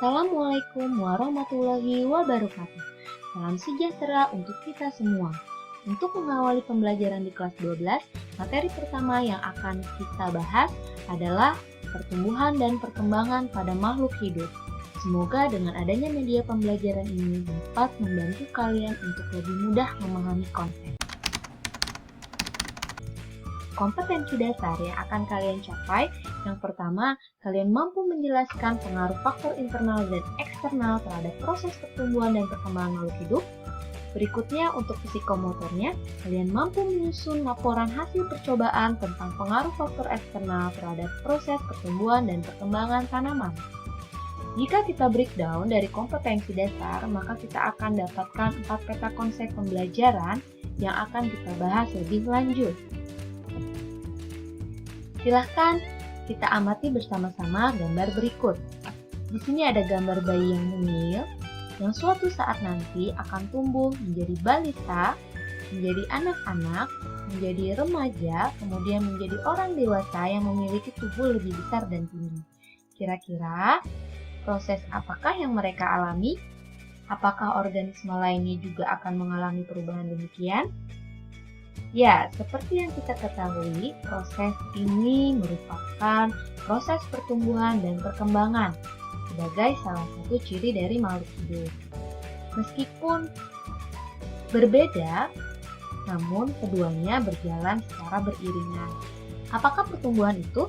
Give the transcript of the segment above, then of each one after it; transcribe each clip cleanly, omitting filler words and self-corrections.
Assalamualaikum warahmatullahi wabarakatuh. Salam sejahtera untuk kita semua. Untuk mengawali pembelajaran di kelas 12, materi pertama yang akan kita bahas adalah pertumbuhan dan perkembangan pada makhluk hidup. Semoga dengan adanya media pembelajaran ini dapat membantu kalian untuk lebih mudah memahami konsep. Kompetensi dasar yang akan kalian capai, yang pertama, kalian mampu menjelaskan pengaruh faktor internal dan eksternal terhadap proses pertumbuhan dan perkembangan makhluk hidup. Berikutnya, untuk psikomotornya, kalian mampu menyusun laporan hasil percobaan tentang pengaruh faktor eksternal terhadap proses pertumbuhan dan perkembangan tanaman. Jika kita breakdown dari kompetensi dasar, maka kita akan dapatkan 4 peta konsep pembelajaran yang akan kita bahas lebih lanjut. Silahkan kita amati bersama-sama gambar berikut. Di sini ada gambar bayi yang mungil, yang suatu saat nanti akan tumbuh menjadi balita, menjadi anak-anak, menjadi remaja, kemudian menjadi orang dewasa yang memiliki tubuh lebih besar dan tinggi. Kira-kira proses apakah yang mereka alami? Apakah organisme lainnya juga akan mengalami perubahan demikian? Ya, seperti yang kita ketahui, proses ini merupakan proses pertumbuhan dan perkembangan sebagai salah satu ciri dari makhluk hidup. Meskipun berbeda, namun keduanya berjalan secara beriringan. Apakah pertumbuhan itu?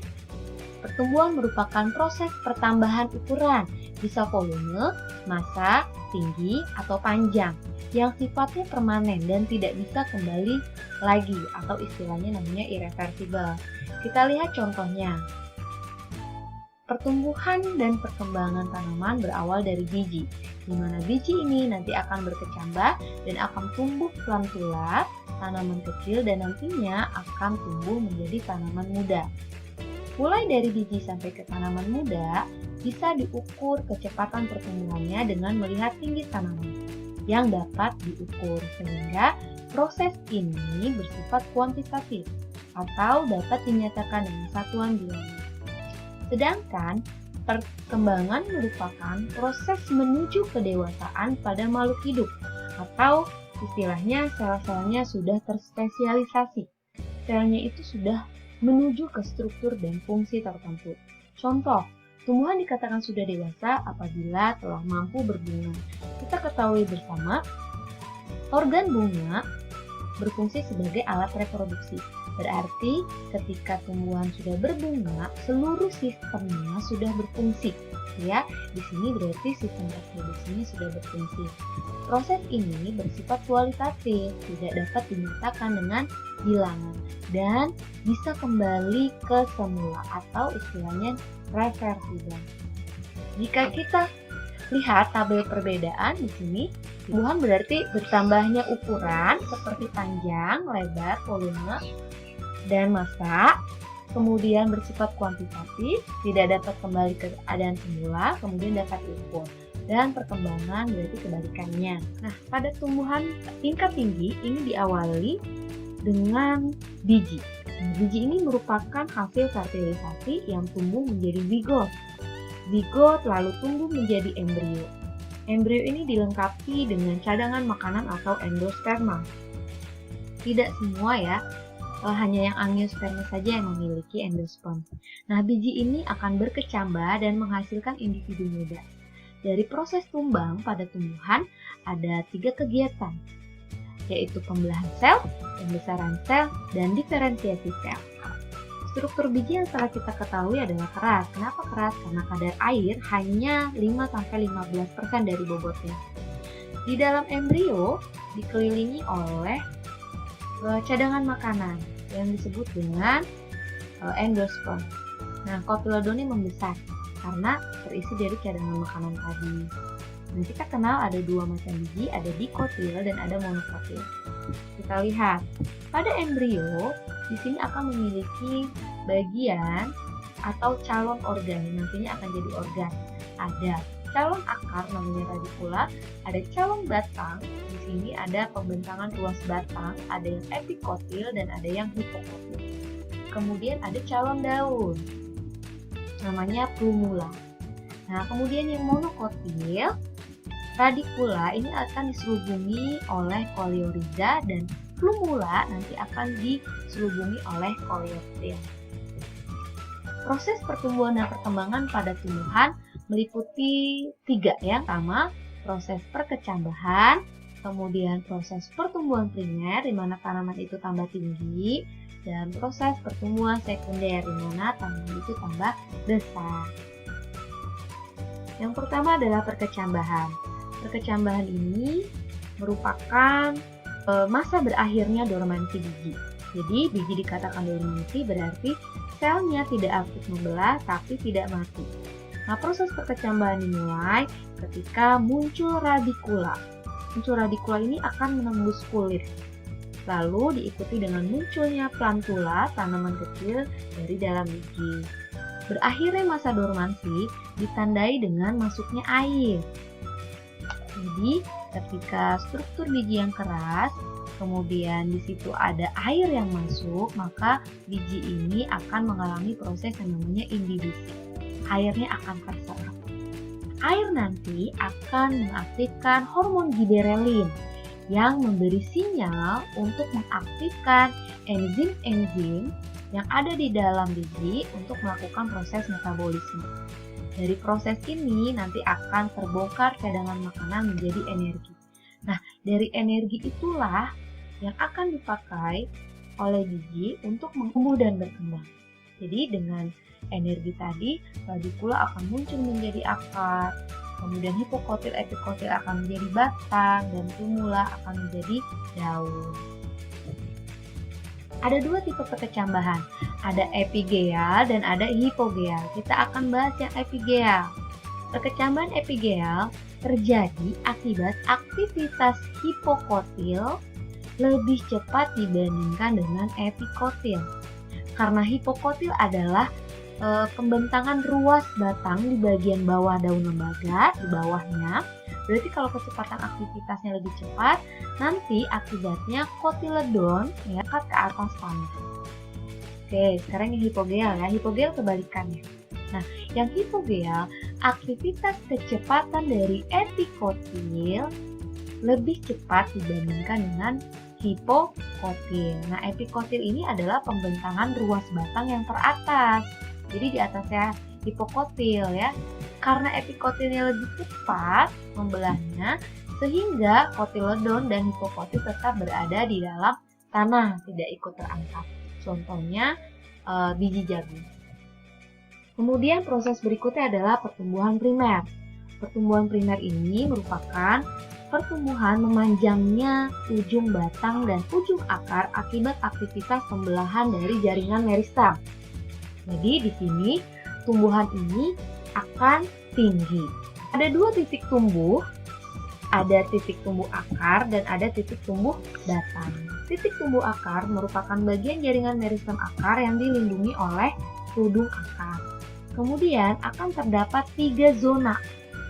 Pertumbuhan merupakan proses pertambahan ukuran, bisa volume, massa, tinggi, atau panjang, yang sifatnya permanen dan tidak bisa kembali lagi, atau istilahnya namanya irreversible. Kita lihat contohnya. Pertumbuhan dan perkembangan tanaman berawal dari biji, di mana biji ini nanti akan berkecambah dan akan tumbuh pelan-pelan, tanaman kecil dan nantinya akan tumbuh menjadi tanaman muda. Mulai dari biji sampai ke tanaman muda, bisa diukur kecepatan pertumbuhannya dengan melihat tinggi tanaman yang dapat diukur, sehingga proses ini bersifat kuantitatif atau dapat dinyatakan dengan satuan bilangan. Sedangkan perkembangan merupakan proses menuju kedewasaan pada makhluk hidup, atau istilahnya sel-selnya sudah terspesialisasi. Selnya itu sudah menuju ke struktur dan fungsi tertentu. Contoh, tumbuhan dikatakan sudah dewasa apabila telah mampu berbunga. Kita ketahui bersama, organ bunga berfungsi sebagai alat reproduksi. Berarti ketika tumbuhan sudah berbunga, seluruh sistemnya sudah berfungsi. Ya, di sini berarti sistem reproduksinya sudah berfungsi. Proses ini bersifat kualitatif, tidak dapat dinyatakan dengan bilangan dan bisa kembali ke semula atau istilahnya reversible. Jika kita lihat tabel perbedaan di sini, tumbuhan berarti bertambahnya ukuran seperti panjang, lebar, volume, dan massa. Kemudian bersifat kuantitatif, tidak dapat kembali ke keadaan semula, kemudian dapat diukur. Dan perkembangan berarti kebalikannya. Nah, pada tumbuhan tingkat tinggi ini diawali dengan biji. Nah, biji ini merupakan hasil fertilisasi yang tumbuh menjadi zigot. Zigot lalu tumbuh menjadi embrio. Embrio ini dilengkapi dengan cadangan makanan atau endosperma. Tidak semua ya, hanya yang angiosperma saja yang memiliki endosperm. Nah, biji ini akan berkecambah dan menghasilkan individu muda. Dari proses tumbang pada tumbuhan ada 3 kegiatan, yaitu pembelahan sel, pembesaran sel, dan diferensiasi sel. Struktur biji yang telah kita ketahui adalah keras. Kenapa keras? Karena kadar air hanya 5-15% dari bobotnya. Di dalam embrio dikelilingi oleh cadangan makanan yang disebut dengan endosperm. Nah, kotyledonnya membesar karena terisi dari cadangan makanan tadi. Nah, kita kenal ada 2 macam biji, ada dikotil dan ada monokotil. Kita lihat, pada embrio di sini akan memiliki bagian atau calon organ yang nantinya akan jadi organ. Ada calon akar namanya radikula, ada calon batang, di sini ada pembentangan ruas batang, ada yang epikotil dan ada yang hipokotil. Kemudian ada calon daun, namanya plumula. Nah, kemudian yang monokotil, radikula ini akan diselubungi oleh koleoriza dan plumula nanti akan diselubungi oleh koleoptil. Proses pertumbuhan dan perkembangan pada tumbuhan meliputi 3 ya. Pertama, proses perkecambahan, kemudian proses pertumbuhan primer di mana tanaman itu tambah tinggi, dan proses pertumbuhan sekunder di mana tanaman itu tambah besar. Yang pertama adalah perkecambahan. Perkecambahan ini merupakan masa berakhirnya dormansi biji. Jadi biji dikatakan dormansi berarti selnya tidak aktif membelah tapi tidak mati. Nah, proses perkecambahan dimulai ketika muncul radikula. Muncul radikula ini akan menembus kulit. Lalu diikuti dengan munculnya plantula, tanaman kecil dari dalam biji. Berakhirnya masa dormansi ditandai dengan masuknya air. Jadi, ketika struktur biji yang keras, kemudian di situ ada air yang masuk, maka biji ini akan mengalami proses yang namanya imbibisi. Airnya akan terserap. Air nanti akan mengaktifkan hormon giberelin yang memberi sinyal untuk mengaktifkan enzim-enzim yang ada di dalam biji untuk melakukan proses metabolisme. Dari proses ini nanti akan terbongkar cadangan makanan menjadi energi. Nah, dari energi itulah yang akan dipakai oleh biji untuk tumbuh dan berkembang. Jadi dengan energi tadi, radikula akan muncul menjadi akar, kemudian hipokotil epikotil akan menjadi batang, dan plumula akan menjadi daun. Ada 2 tipe perkecambahan, ada epigeal dan ada hipogeal. Kita akan bahas yang epigeal. Perkecambahan epigeal terjadi akibat aktivitas hipokotil lebih cepat dibandingkan dengan epikotil. Karena hipokotil adalah pembentangan ruas batang di bagian bawah daun lembaga, di bawahnya. Berarti kalau kecepatan aktivitasnya lebih cepat, nanti akibatnya kotiledon ya ke atas tanah. Oke, sekarang yang hipogeal ya. Hipogeal kebalikannya. Nah, yang hipogeal, aktivitas kecepatan dari epikotil lebih cepat dibandingkan dengan hipokotil. Nah, epikotil ini adalah pembentangan ruas batang yang teratas. Jadi di atasnya hipokotil ya. Karena epikotilnya lebih cepat membelahnya, sehingga kotiledon dan hipokotil tetap berada di dalam tanah, tidak ikut terangkat. Contohnya biji jagung. Kemudian proses berikutnya adalah pertumbuhan primer. Pertumbuhan primer ini merupakan pertumbuhan memanjangnya ujung batang dan ujung akar akibat aktivitas pembelahan dari jaringan meristem. Jadi di sini tumbuhan ini akan tinggi. Ada 2 titik tumbuh, ada titik tumbuh akar dan ada titik tumbuh batang. Titik tumbuh akar merupakan bagian jaringan meristem akar yang dilindungi oleh tudung akar. Kemudian akan terdapat 3 zona.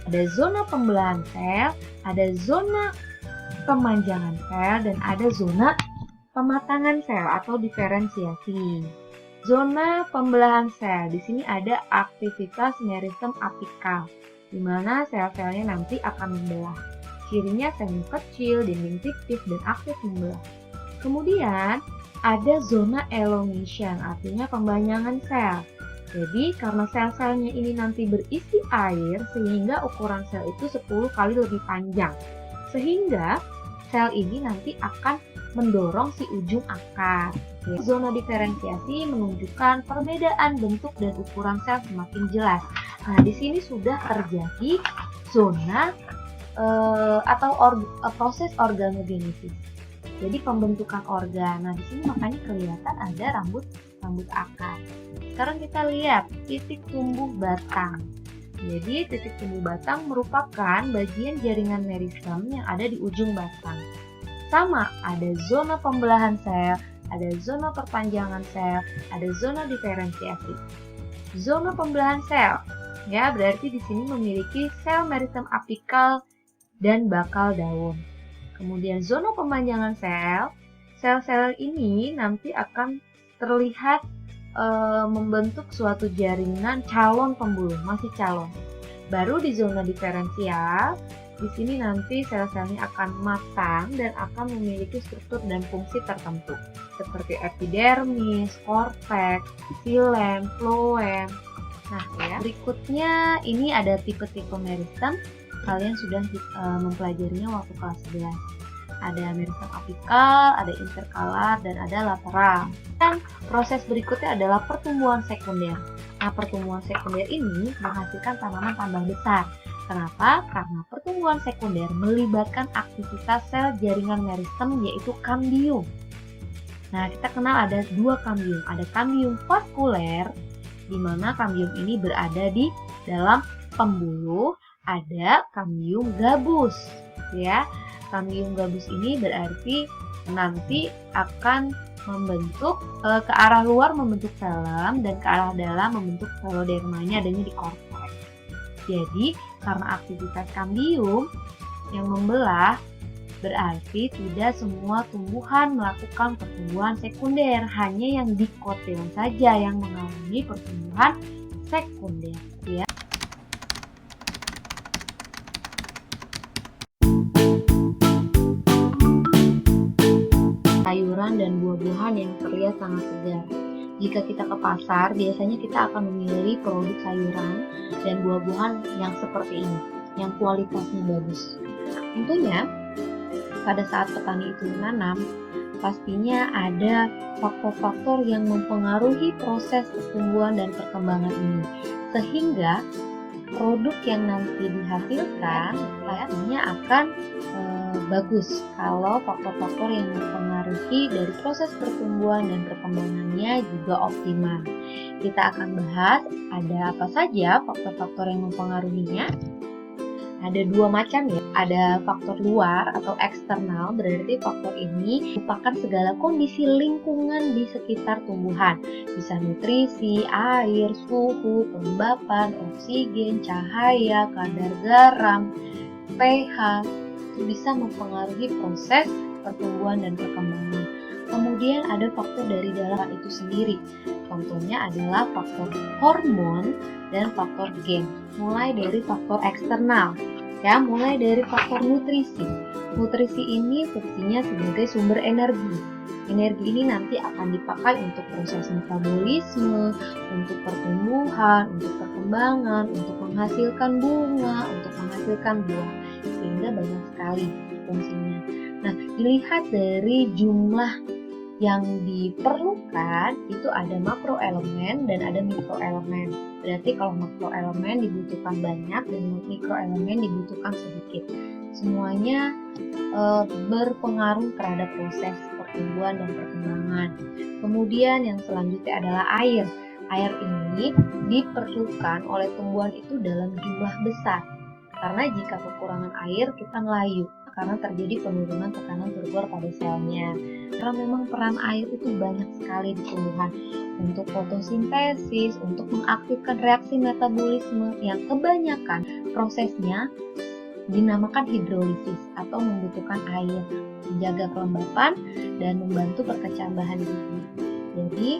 Ada zona pembelahan sel, ada zona pemanjangan sel, dan ada zona pematangan sel atau diferensiasi. Zona pembelahan sel, di sini ada aktivitas meristem apikal, di mana sel-selnya nanti akan membelah. Cirinya sel kecil, dinding tipis, dan aktif membelah. Kemudian ada zona elongation, artinya pempanjangan sel. Jadi karena sel-selnya ini nanti berisi air, sehingga ukuran sel itu 10 kali lebih panjang. Sehingga sel ini nanti akan mendorong si ujung akar. Zona diferensiasi menunjukkan perbedaan bentuk dan ukuran sel semakin jelas. Nah, di sini sudah terjadi zona proses organogenesis. Jadi pembentukan organ. Nah, di sini makanya kelihatan ada rambut akar. Sekarang kita lihat titik tumbuh batang. Jadi titik tumbuh batang merupakan bagian jaringan meristem yang ada di ujung batang. Sama, ada zona pembelahan sel, ada zona perpanjangan sel, ada zona diferensiasi. Zona pembelahan sel, ya berarti di sini memiliki sel meristem apikal dan bakal daun. Kemudian zona pemanjangan sel, sel-sel ini nanti akan terlihat membentuk suatu jaringan calon pembuluh, masih calon. Baru di zona diferensial, di sini nanti sel-selnya akan matang dan akan memiliki struktur dan fungsi tertentu seperti epidermis, korteks, xilem, floem. Nah, ya, berikutnya ini ada tipe-tipe meristem. Kalian sudah mempelajarinya waktu kelas 11. Ada meristem apikal, ada interkalar, dan ada lateral. Dan proses berikutnya adalah pertumbuhan sekunder. Nah, pertumbuhan sekunder ini menghasilkan tanaman tambah besar. Kenapa? Karena pertumbuhan sekunder melibatkan aktivitas sel jaringan meristem yaitu kambium. Nah, kita kenal ada dua kambium. Ada kambium vaskuler, di mana kambium ini berada di dalam pembuluh. Ada kambium gabus, ya. Kambium gabus ini berarti nanti akan membentuk ke arah luar membentuk velum dan ke arah dalam membentuk velodermanya adanya di korteks. Jadi, karena aktivitas kambium yang membelah, berarti tidak semua tumbuhan melakukan pertumbuhan sekunder, hanya yang dikotil saja yang mengalami pertumbuhan sekunder, ya. Sayuran dan buah-buahan yang terlihat sangat segar. Jika kita ke pasar, biasanya kita akan memilih produk sayuran dan buah-buahan yang seperti ini, yang kualitasnya bagus. Tentunya, pada saat petani itu menanam, pastinya ada faktor-faktor yang mempengaruhi proses pertumbuhan dan perkembangan ini. Sehingga, produk yang nanti dihasilkan pastinya akan bagus kalau faktor-faktor yang mempengaruhi dari proses pertumbuhan dan perkembangannya juga optimal. Kita akan bahas ada apa saja faktor-faktor yang mempengaruhinya. Ada dua macam, ya. Ada faktor luar atau eksternal, berarti faktor ini merupakan segala kondisi lingkungan di sekitar tumbuhan. Bisa nutrisi, air, suhu, kelembapan, oksigen, cahaya, kadar garam, pH, itu bisa mempengaruhi proses pertumbuhan dan perkembangan. Kemudian ada faktor dari dalam itu sendiri. Contohnya adalah faktor hormon dan faktor gen. Mulai dari faktor eksternal, ya, mulai dari faktor nutrisi. Nutrisi ini fungsinya sebagai sumber energi. Energi ini nanti akan dipakai untuk proses metabolisme, untuk pertumbuhan, untuk perkembangan, untuk menghasilkan bunga, untuk menghasilkan buah. Sehingga banyak sekali fungsinya. Nah, dilihat dari jumlah yang diperlukan, itu ada makroelemen dan ada mikroelemen. Berarti kalau makroelemen dibutuhkan banyak dan mikroelemen dibutuhkan sedikit. Semuanya berpengaruh terhadap proses pertumbuhan dan perkembangan. Kemudian yang selanjutnya adalah air. Air ini diperlukan oleh tumbuhan itu dalam jumlah besar. Karena jika kekurangan air, kita ngelayu karena terjadi penurunan tekanan turgor pada selnya. Karena memang peran air itu banyak sekali di tumbuhan untuk fotosintesis, untuk mengaktifkan reaksi metabolisme yang kebanyakan prosesnya dinamakan hidrolisis atau membutuhkan air, menjaga kelembapan dan membantu perkecambahan gizi. Jadi,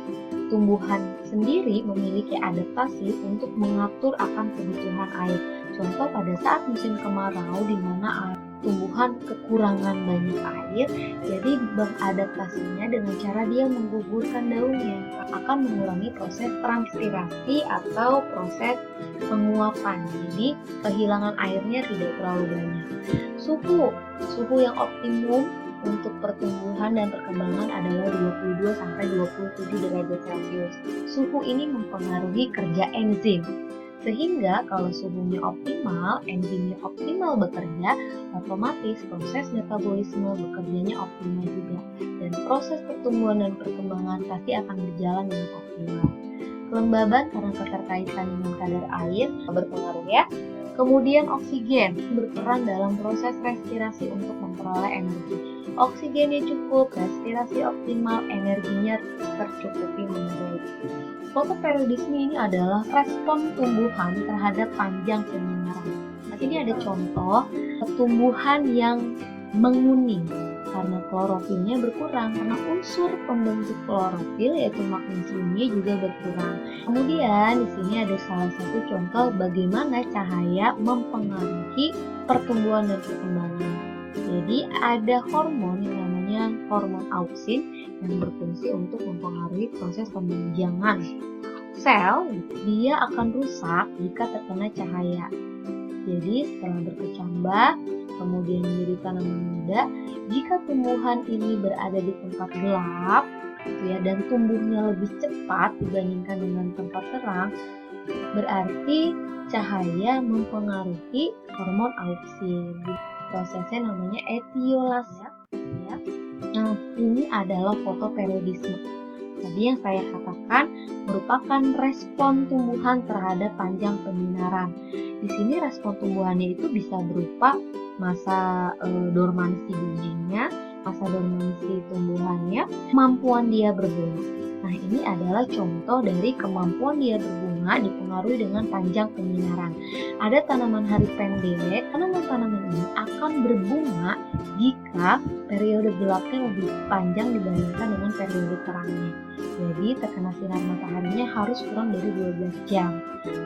tumbuhan sendiri memiliki adaptasi untuk mengatur akan kebutuhan air. Contoh pada saat musim kemarau di mana tumbuhan kekurangan banyak air, jadi beradaptasinya dengan cara dia menggugurkan daunnya, akan mengurangi proses transpirasi atau proses penguapan. Jadi kehilangan airnya tidak terlalu banyak. Suhu yang optimum untuk pertumbuhan dan perkembangan adalah 22-27 derajat Celcius. Suhu ini mempengaruhi kerja enzim. Sehingga kalau suhunya optimal, enzimnya optimal bekerja, otomatis proses metabolisme bekerjanya optimal juga. Dan proses pertumbuhan dan perkembangan pasti akan berjalan dengan optimal. Kelembaban karena keterkaitan dengan kadar air berpengaruh, ya. Kemudian oksigen berperan dalam proses respirasi untuk memperoleh energi. Oksigennya cukup, respirasi optimal, energinya tercukupi memenuhi. Fotoperiodisme ini adalah respon tumbuhan terhadap panjang penyinaran. Nah, ini ada contoh tumbuhan yang menguning. karena klorofilnya berkurang, karena unsur pembentuk klorofil yaitu magnesiumnya juga berkurang. Kemudian di sini ada salah satu contoh bagaimana cahaya mempengaruhi pertumbuhan dan perkembangan. Jadi ada hormon yang namanya hormon auksin yang berfungsi untuk mempengaruhi proses pemanjangan sel. Dia akan rusak jika terkena cahaya. Jadi setelah berkecambah, kemudian menjadi tanaman muda, jika tumbuhan ini berada di tempat gelap, ya, dan tumbuhnya lebih cepat dibandingkan dengan tempat terang, berarti cahaya mempengaruhi hormon auksin. Prosesnya namanya etiolase. Ya. Nah, ini adalah fotoperiodisme. Tadi yang saya katakan merupakan respon tumbuhan terhadap panjang penyinaran. Di sini respon tumbuhannya itu bisa berupa masa dormansi bijinya, masa dormansi tumbuhannya, kemampuan dia berbunga. Nah, ini adalah contoh dari kemampuan dia berbunga dipengaruhi dengan panjang penyinaran. Ada tanaman hari pendek, tanaman-tanaman ini akan berbunga jika periode gelapnya lebih panjang dibandingkan dengan periode terangnya. Jadi terkena sinar mataharinya harus kurang dari 12 jam.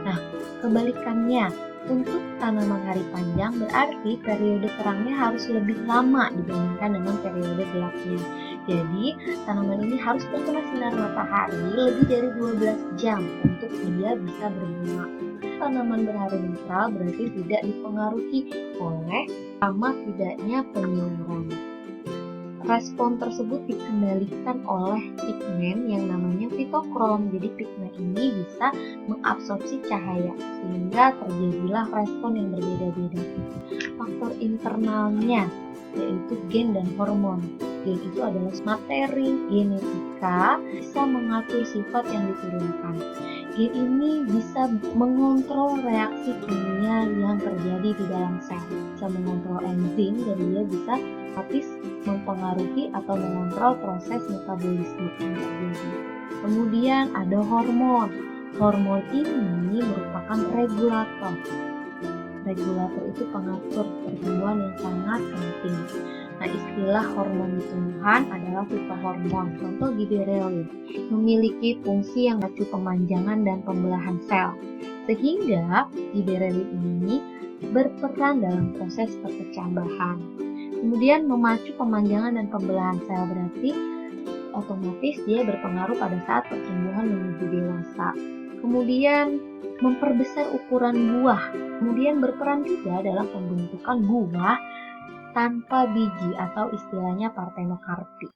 Nah, kebalikannya, untuk tanaman hari panjang berarti periode terangnya harus lebih lama dibandingkan dengan periode gelapnya. Jadi, tanaman ini harus terkena sinar matahari lebih dari 12 jam untuk dia bisa berbunga. Tanaman berhari netral berarti tidak dipengaruhi oleh lama tidaknya penyinaran. Respon tersebut dikendalikan oleh pigmen yang namanya fitokrom. Jadi pigmen ini bisa mengabsorpsi cahaya sehingga terjadilah respon yang berbeda-beda. Faktor internalnya yaitu gen dan hormon. Gen itu adalah materi genetika bisa mengatur sifat yang diturunkan. Gen ini bisa mengontrol reaksi kimia yang terjadi di dalam sel, bisa mengontrol enzim dan dia bisa mempengaruhi atau mengontrol proses metabolisme yang terjadi. Kemudian ada hormon. Hormon ini merupakan regulator. Regulator itu pengatur pertumbuhan yang sangat penting. Nah, istilah hormon di tumbuhan adalah fitohormon. Contoh giberellin memiliki fungsi yang memacu pemanjangan dan pembelahan sel, sehingga giberellin ini berperan dalam proses perkecambahan. Kemudian memacu pemanjangan dan pembelahan sel berarti otomatis dia berpengaruh pada saat pertumbuhan menuju dewasa. Kemudian memperbesar ukuran buah. Kemudian berperan juga dalam pembentukan buah tanpa biji atau istilahnya partenokarpi.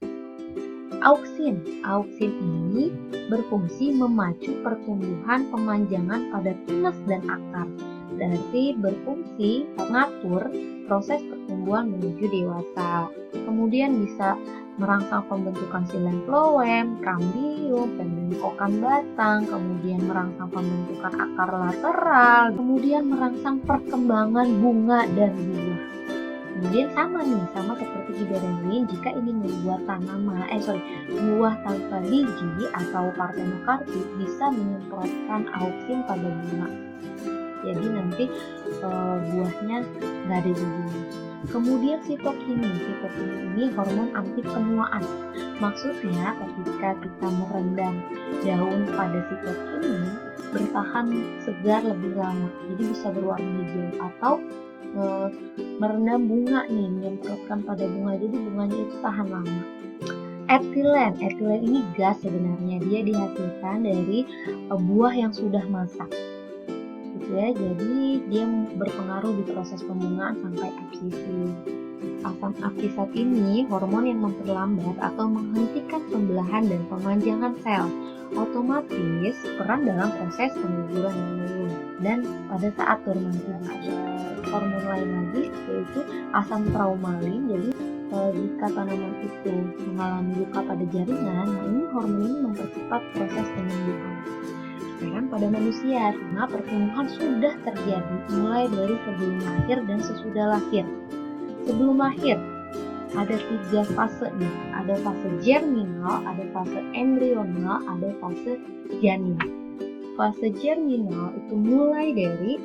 Auksin ini berfungsi memacu pertumbuhan pemanjangan pada tunas dan akar. Berarti berfungsi mengatur proses pertumbuhan menuju dewasa. Kemudian bisa merangsang pembentukan xilem phloem, kambium, pembentukan batang, kemudian merangsang pembentukan akar lateral, kemudian merangsang perkembangan bunga dan buah. Kemudian sama seperti giberellin, jika ingin membuat buah tanpa biji atau partenokarpi bisa menyemprotkan auksin pada bunga. Jadi nanti buahnya nggak ada bijinya. Kemudian sitokinin ini hormon anti penuaan. Maksudnya ketika kita merendam daun pada sitokinin bertahan segar lebih lama, jadi bisa berwarna hijau. Atau merendam bunga nih, menyemprotkan pada bunga, jadi bunganya itu tahan lama. Etilen ini gas sebenarnya, dia dihasilkan dari buah yang sudah masak. Ya, jadi dia berpengaruh di proses pembungaan sampai absisi. Asam absisat ini hormon yang memperlambat atau menghentikan pembelahan dan pemanjangan sel. Otomatis peran dalam proses pengguguran yang menurun. Dan pada saat dormansi ada hormon lain lagi yaitu asam traumalin. Jadi jika tanaman itu mengalami luka pada jaringan, nah ini hormon ini mempercepat proses penyembuhan. Sekarang pada manusia, karena pertumbuhan sudah terjadi mulai dari sebelum lahir dan sesudah lahir. Sebelum lahir ada 3 fase nih, ada fase germinal, ada fase embrional, ada fase janin. Fase germinal itu mulai dari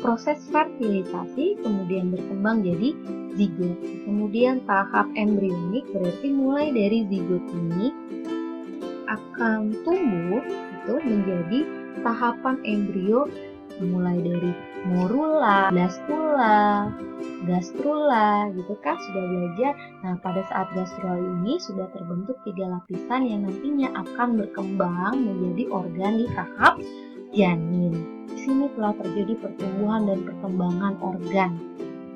proses fertilisasi, kemudian berkembang jadi zigot. Kemudian tahap embrionik berarti mulai dari zigot ini akan tumbuh itu menjadi tahapan embrio mulai dari morula, blastula, gastrula gitu kan sudah belajar. Nah, pada saat gastrula ini sudah terbentuk 3 lapisan yang nantinya akan berkembang menjadi organ di tahap janin. Di sini telah terjadi pertumbuhan dan perkembangan organ.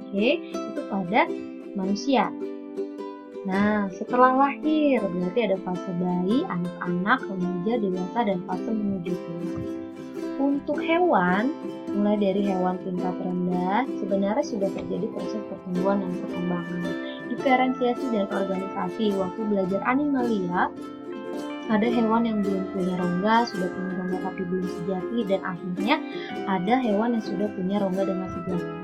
Oke, itu pada manusia. Nah, setelah lahir berarti ada fase bayi, anak-anak, remaja, dewasa, dan fase menuju tua. Untuk hewan, mulai dari hewan tingkat rendah, sebenarnya sudah terjadi proses pertumbuhan dan perkembangan. Diferensiasi dan organisasi, waktu belajar animalia, ada hewan yang belum punya rongga, sudah punya rongga tapi belum sejati, dan akhirnya ada hewan yang sudah punya rongga dengan sejati.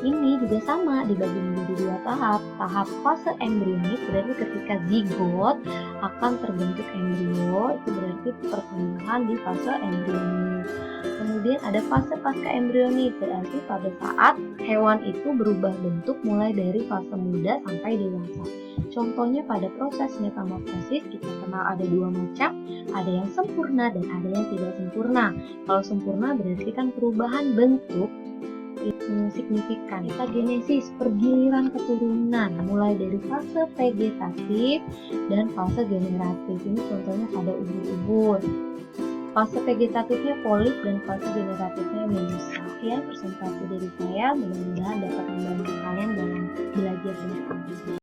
Ini juga sama dibagi menjadi 2 tahap. Tahap fase embrionik berarti ketika zigot akan terbentuk embrio, itu berarti pertumbuhan di fase embrionik. Kemudian ada fase pasca embrionik, berarti pada saat hewan itu berubah bentuk mulai dari fase muda sampai dewasa. Contohnya pada proses metamorfosis kita kenal ada 2 macam, ada yang sempurna dan ada yang tidak sempurna. Kalau sempurna berarti kan perubahan bentuk itu signifikan. Metagenesis, pergiliran keturunan mulai dari fase vegetatif dan fase generatif. Ini contohnya pada ubur-ubur. Fase vegetatifnya polip dan fase generatifnya medusa. Sekian presentasi dari saya, mudah-mudahan dapat membantu kalian dalam belajar bersama.